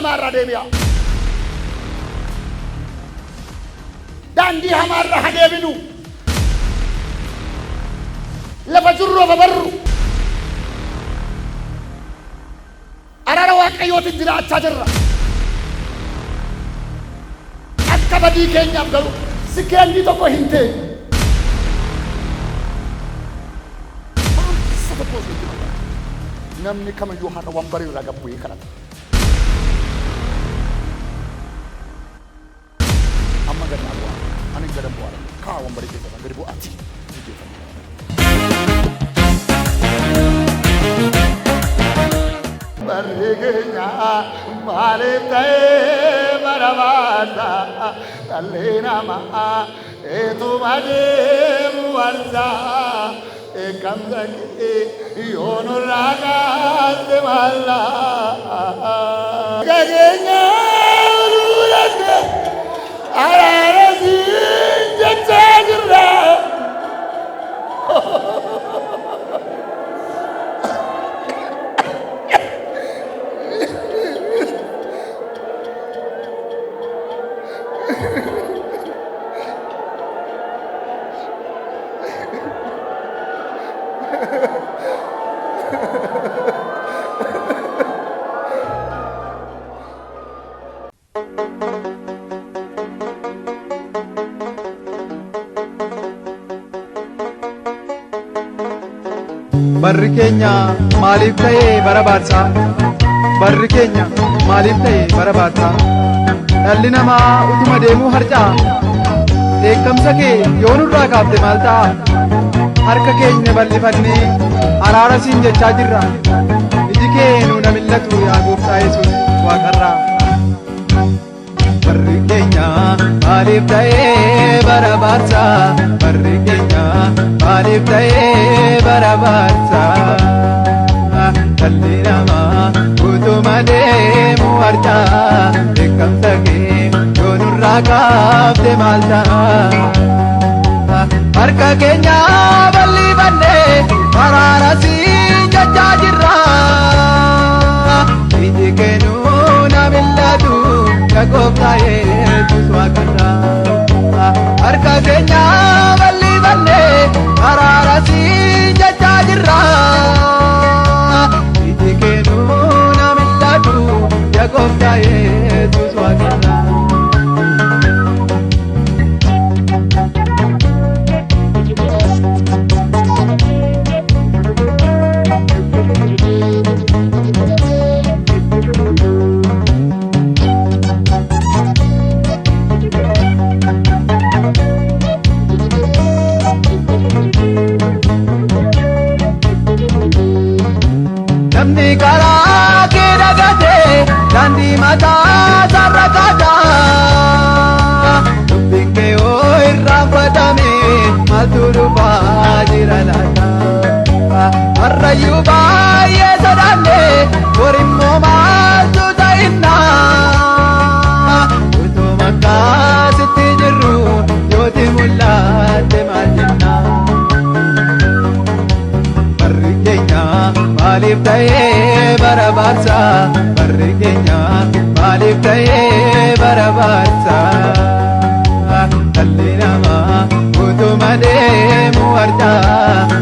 hamarra deebi'a. Daandii hamarra haa deebinu. Lafa jirru babarru. Araara waaqayyootiin jiraachaa jirra. Akka badii keenyaaf garuu si keenyi tokko hin ta'e. Namni kamiyyuu har'a wambarii irraa gabbu'ee kadhata. Amma gannaa bu'aa. Ani gada bu'aa. Kaa wambarii keessa gadi bu'aati. Barri keenya maaliif ta'ee barabaata dhalli namaa eetuma deemu warsaa. Ekamsa kee yoonurraa kaase malla. Gageenya lulate araara siin jechaa jirra. Barri keenya maaliif ta'ee barabaarsa? Barri keenya maaliif ta'ee barabaarsa? Dhalli namaa utuma deemuu harca'a. Dheekkamsa kee yoo nurraa kaafte maal ta'a? Harka keenya bal'ifannee araara siin jechaa jirra. Iji kee nuuna millatu yaa gooftaa Yesuus waaqarraa. Barri keenya maaliif ta'ee barabaarsa? Barri keenya maaliif ta'ee barabaarsa? Dhalli namaa utuma deemu harca'a. Dheekkamsa kee yoo nurraa kaafte maal ta'a? Harka keenya bal'ifannee araara siin jechaa jirra. Iji kee nuuna millatu yaa gooftaa Yesuus waaqarraa. Harka keenya bal'ifannee araara siin jechaa jirra. Iji kee nuuna millatu yaa gooftaa Yesuus waaqarraa. Namni karaa kee dagatee daandii mataa sarara kaadhaa. Dubbiin kee yoo irraanfatame maaltu dhufaa jira laata? Harrayyuu baay'ee sodaannee borimmoo maaltu ta'innaa? Utuma akkaasitti jirru yooti mul'atte maal jennaa? Barri keenya maaliif ta'ee barabaarsa? Barri keenya maaliif ta'ee barabaarsa? Dhalli namaa utuma deemu harca'a.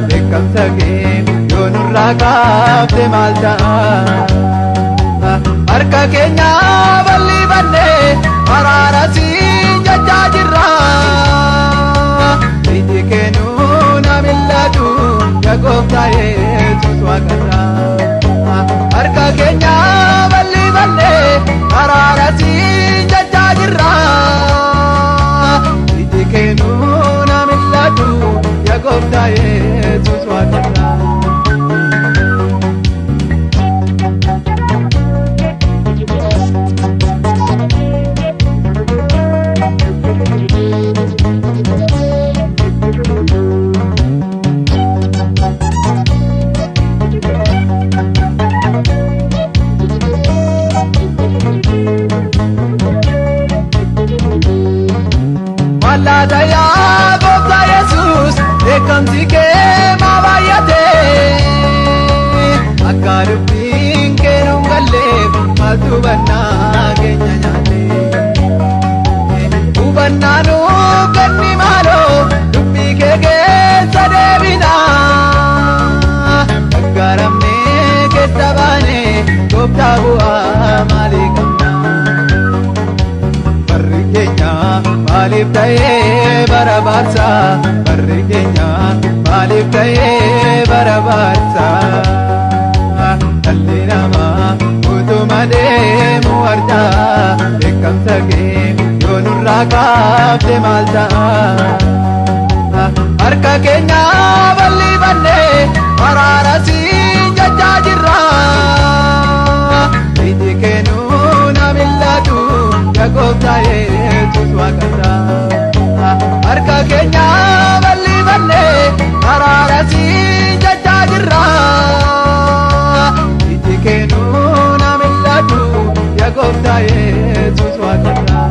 Dheekkamsa kee yoo nurraa kaafte maal ta'a? Harka keenya bal'ifannee araara siin jechaa jirra. Iji kee nuuna millatu yaa gooftaa Yesuus waaqarraa. Harka keenya bal'ifannee araara siin jechaa jirra. Iji kee nuuna millatu yaa gooftaa Yesuus waaqarraa. Mallata yaa gooftaa Yesuus dheekkamsi kee maa baay'ate? Akka dubbiin kee nuun galleef maaltu bannaa maaliif ta'ee barabaarsa barri keenya maaliif ta'ee barabaarsa dhalli namaa utuma deemu harcaa beekamsa kee yoo nurraa kaafte maal ta'a harka keenya bal'ifannee araara siin jechaa jirra iji kennuu na mil'atu yaa gooftaa Yesuus waaqarraa harka keenya bal'ifannee araara siin jechaa jirra iji kennuu na mil'atu yaa gooftaa Yesuus waaqarraa.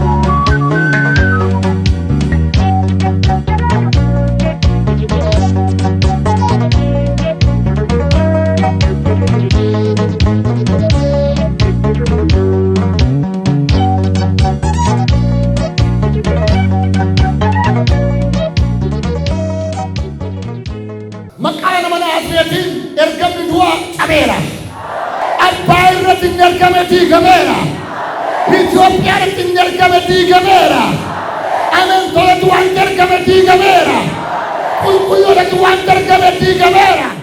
ergamni du'a cabeera. Abbaa irratti hin ergame diigameera. Itoophiyaa irratti hin ergame diigameera. Amantoota waan ergame diigameera. Qulqulloota waan ergame diigameera.